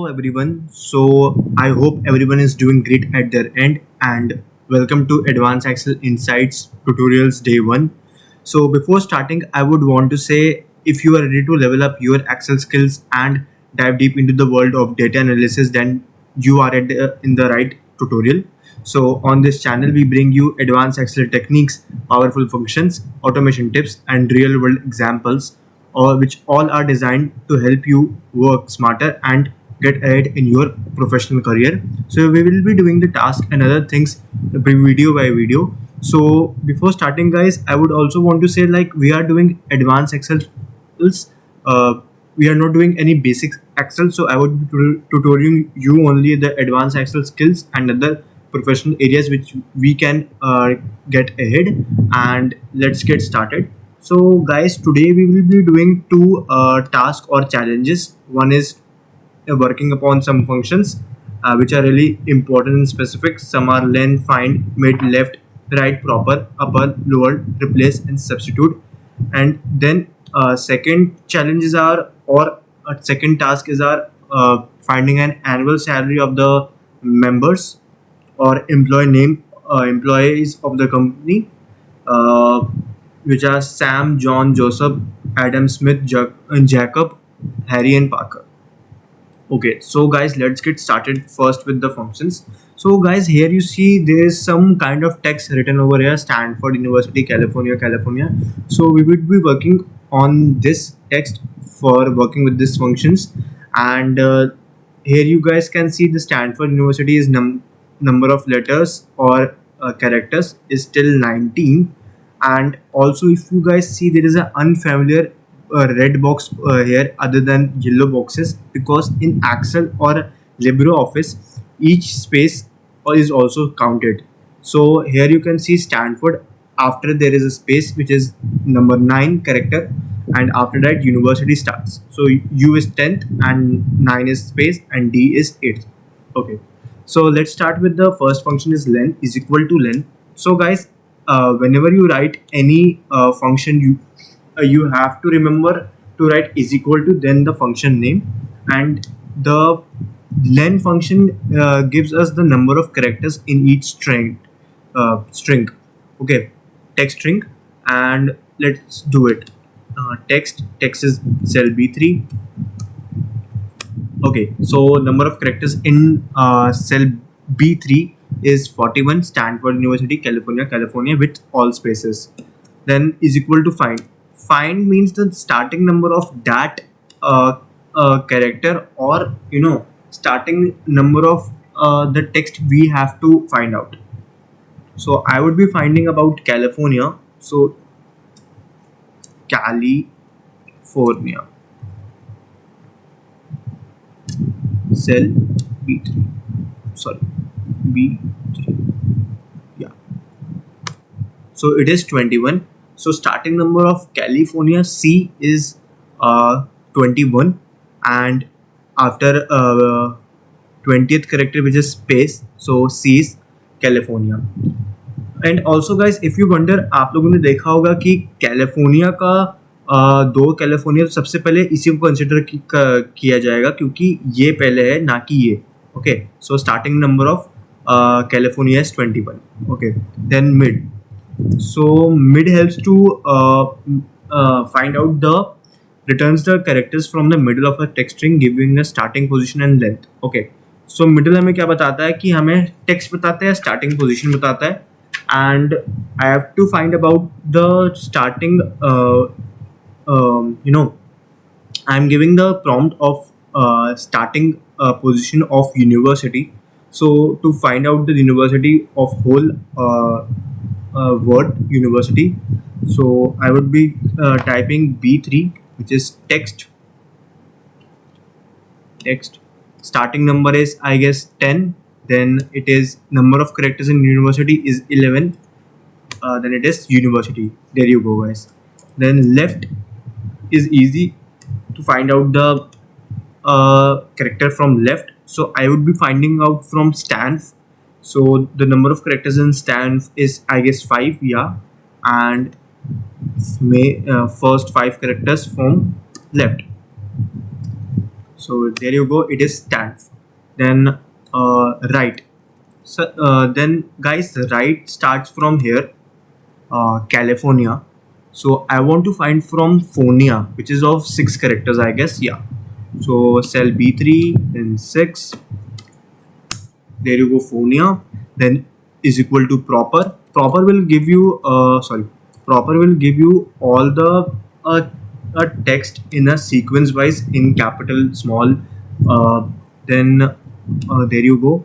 everyone. So I hope everyone is doing great at their end and welcome to Advanced Excel Insights Tutorials Day 1. So before starting, I would want to say if you are ready to level up your Excel skills and dive deep into the world of data analysis, then you are in the right tutorial. So on this channel, we bring you advanced Excel techniques, powerful functions, automation tips, and real world examples, all which all are designed to help you work smarter and get ahead in your professional career. So we will be doing the task and other things video by video. So before starting, guys, I would also want to say like we are doing advanced Excel skills. Uh, we are not doing any basic Excel, so I would be tutorial you only the advanced Excel skills and other professional areas which we can get ahead. And let's get started. So, guys, today we will be doing two tasks or challenges. One is working upon some functions which are really important and specific. Some are len, find, mid, left, right, proper, upper, lower, replace, and substitute. And then second challenges are or second task is our finding an annual salary of the members or employee name employees of the company, uh, which are Sam, John, Joseph, Adam, Smith, Jacob, Harry, and Parker. Okay, so guys, let's get started first with the functions. So guys, here you see there is some kind of text written over here: Stanford University, California, California. So we would be working on this text for working with these functions, and here you guys can see the Stanford University is number of letters or characters is still 19. And also if you guys see there is an unfamiliar red box here other than yellow boxes, because in Excel or LibreOffice each space is also counted. So here you can see Stanford, after there is a space which is number 9 character, and after that university starts. So U is 10th and 9 is space and D is 8th. Okay, so let's start with the first function is len is equal to len. So guys, whenever you write any function, you have to remember to write is equal to then the function name, and the len function gives us the number of characters in each string. Okay, text string. And let's do it. Text is cell b3. Okay, so number of characters in cell B3 is 41, Stanford University, California, California, with all spaces. Then is equal to find. Find means the starting number of that character, or starting number of the text we have to find out. So I would be finding about California. So California, cell B3, sorry, B3, yeah. So it is 21. So starting number of California C is 21, and after 20th character which is space, so C is California. And also guys if you wonder, आप लोगों ने देखा होगा कि California का दो California सबसे पहले इसी को कंसिडर किया जाएगा क्योंकि ये पहले है ना कि ये. Okay, so starting number of California is 21. Okay, then mid. So mid helps to find out the returns the characters from the middle of a text string giving a starting position and length. Okay, so middle हमें क्या बताता है कि हमें text बताता है, starting position बताता है, and I have to find about the starting I'm giving the prompt of starting position of university. So to find out the university of whole word university, so I would be typing B3, which is text. Starting number is I guess 10. Then it is number of characters in university is 11. Then it is university. There you go, guys. Then left is easy to find out the character from left. So I would be finding out from Stanf. So the number of characters in Stanf is I guess 5, yeah, and first 5 characters from left. So there you go, it is Stanford. Then right. So then guys, the right starts from here, California. So I want to find from phonia, which is of 6 characters, I guess. Yeah. So cell B3, then 6. There you go, phonia. Then is equal to proper. Proper will give you proper will give you all the text in a sequence wise in capital, small. Then there you go,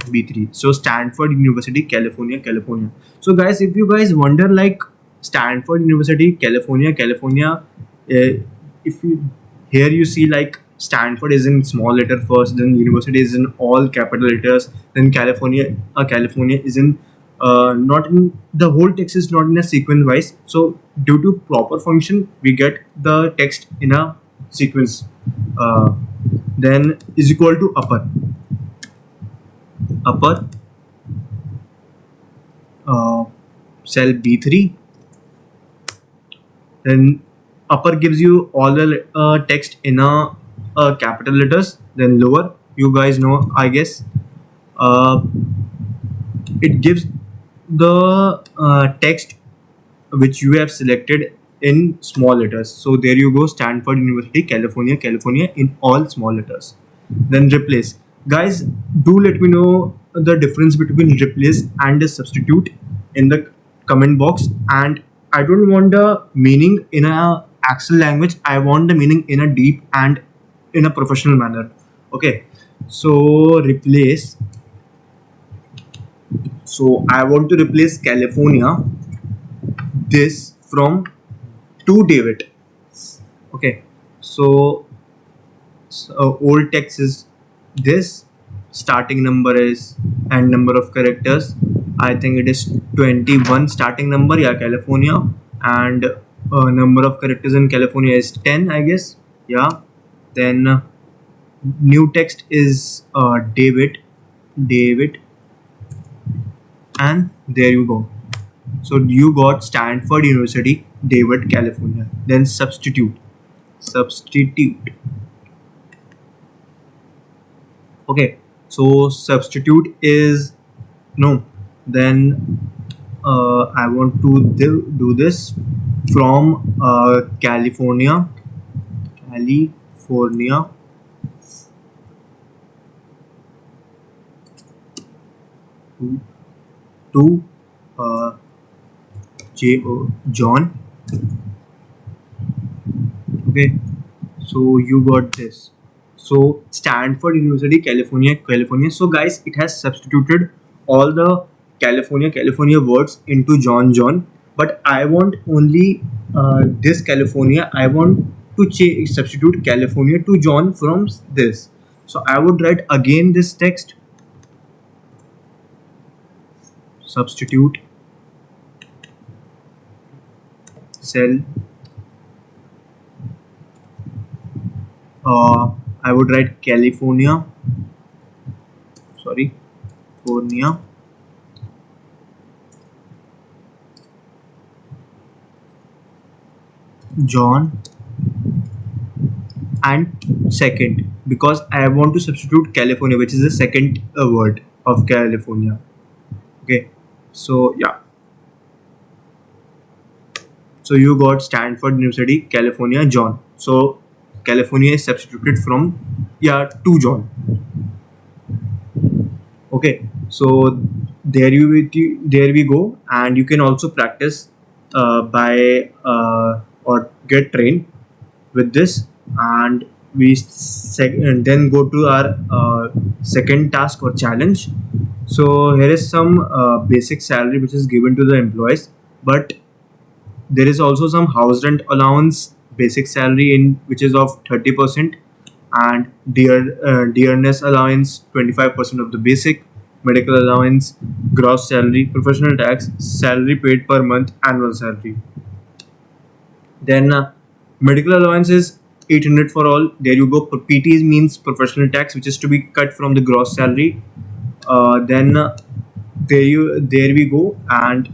B3. So Stanford University, California, California. So guys, if you guys wonder like Stanford University, California, California, if you here you see like Stanford is in small letter first, then university is in all capital letters, then California, California is in not in the whole text is not in a sequence wise. So due to proper function, we get the text in a sequence. Uh, then is equal to upper uh, cell B3. Then upper gives you all the text in a capital letters. Then lower, you guys know, I guess, uh, it gives the text which you have selected in small letters. So there you go, Stanford University, California, California in all small letters. Then replace. Guys, do let me know the difference between replace and a substitute in the comment box. And I don't want the meaning in a Excel language. I want the meaning in a deep and in a professional manner. Okay. So replace. So I want to replace California this from to David. Okay. So old text is this, starting number is and number of characters, I think it is 21 starting number, yeah, California. And number of characters in California is 10, I guess. Yeah. Then new text is David. And there you go. So you got Stanford University, David, California. Then substitute. Okay, so substitute is no. Then I want to do this from California to uh, John. Okay, so you got this. So Stanford University, California. So guys, it has substituted all the California words into John. But I want only this California. I want to substitute California to John from this. So I would write again this text. Substitute cell. I would write California. Sorry, California. John. And second, because I want to substitute California, which is the second word of California. Okay, so yeah. So you got Stanford University, California, John. So California is substituted from to John. Okay, so there we go, and you can also practice by or get trained with this, and and then go to our second task or challenge. So here is some basic salary which is given to the employees, but there is also some house rent allowance, basic salary in which is of 30%, and dearness allowance 25% of the basic, medical allowance, gross salary, professional tax, salary paid per month, annual salary. Then medical allowance is 800 for all. There you go. PT means professional tax, which is to be cut from the gross salary. Then there we go. And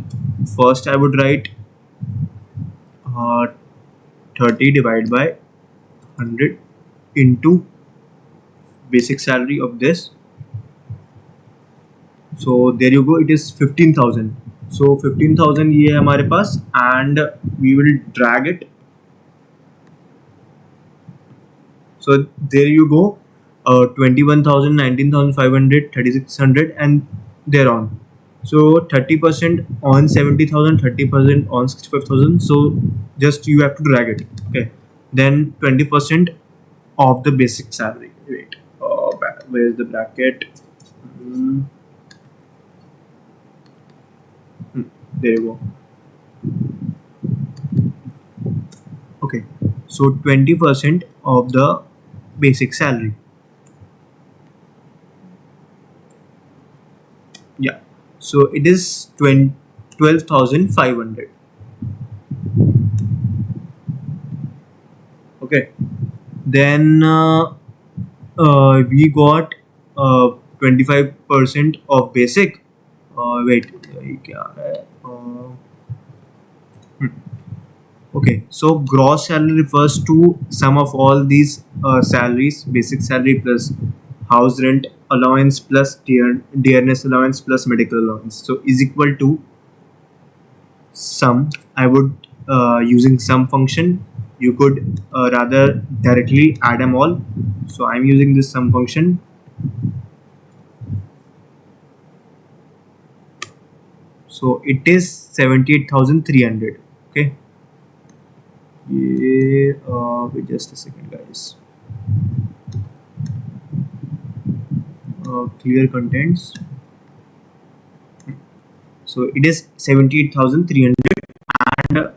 first I would write 30 divided by 100. into basic salary of this. So there you go, it is 15,000. So 15,000 ये है हमारे पास, and we will drag it. So there you go, 21,000, 19,500, 3,600, and thereon. So 30% on 70,000, 30% on 65,000. So just you have to drag it. Okay. Then 20% of the basic salary. Wait, where is the bracket? There you go. Okay, so 20% of the basic salary. Yeah, so it is 12,500. Okay, then we got 25% of basic. Wait, क्या है? Okay, so gross salary refers to sum of all these salaries: basic salary plus house rent allowance plus dearness allowance plus medical allowance. So is equal to sum. I would using sum function. You could rather directly add them all. So I'm using this sum function. So it is 78,300. Okay. Yeah, wait just a second, guys. Clear contents. So it is 78,300, and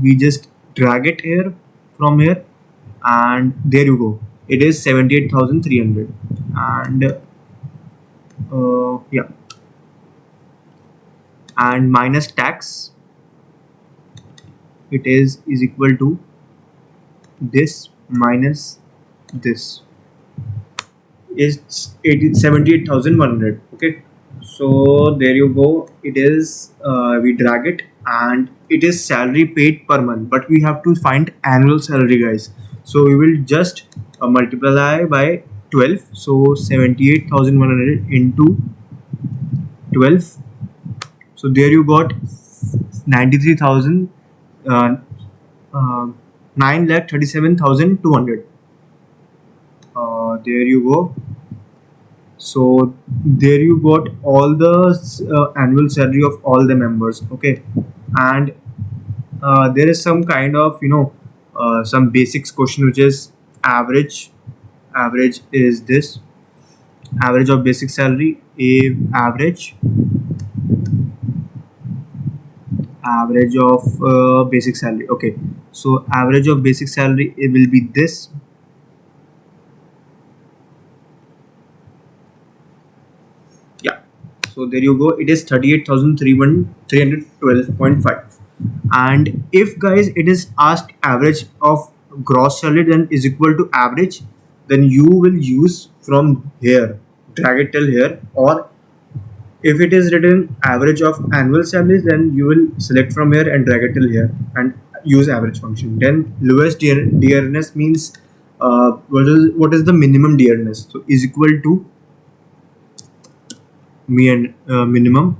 we just drag it here from here, and there you go. It is 78,300, and yeah, and minus tax. It is equal to this minus this. It's 78,100. Okay, so there you go. It is we drag it, and it is salary paid per month, but we have to find annual salary, guys. So we will just multiply by 12. So 78,100 into 12. So there you got 93,000. 9,37,200. There you go. So there you got all the annual salary of all the members. Okay, and there is some kind of some basics question, which is average. Average is this: average of basic salary. Average of basic salary. Okay, so average of basic salary, it will be this. Yeah, so there you go. It is 38,312.5. And if, guys, it is asked average of gross salary, then is equal to average, then you will use from here, drag it till here. Or if it is written average of annual salaries, then you will select from here and drag it till here and use average function. Then lowest dearness means what is the minimum dearness? So is equal to minimum.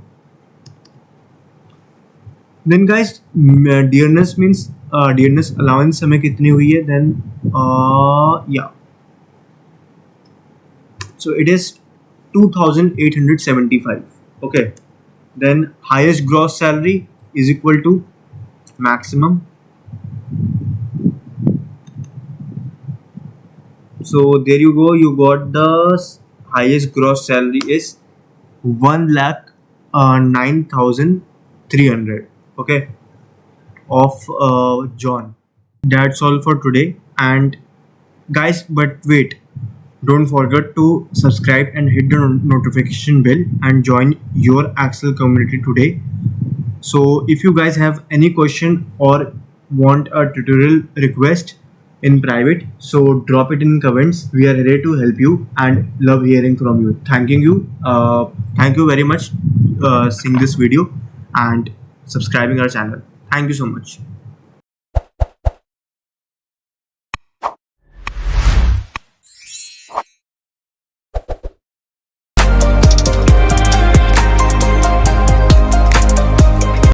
Then, guys, dearness means dearness allowance हमें कितनी हुई है? Then yeah, so it is 2,875. Okay, then highest gross salary is equal to maximum. So there you go, you got the highest gross salary is 1,09,300. Okay, of John. That's all for today. And guys, but wait, don't forget to subscribe and hit the notification bell and join your Excel community today. So if you guys have any question or want a tutorial request in private, so drop it in comments. We are here to help you and love hearing from you. Thank you very much seeing this video and subscribing our channel. Thank you so much.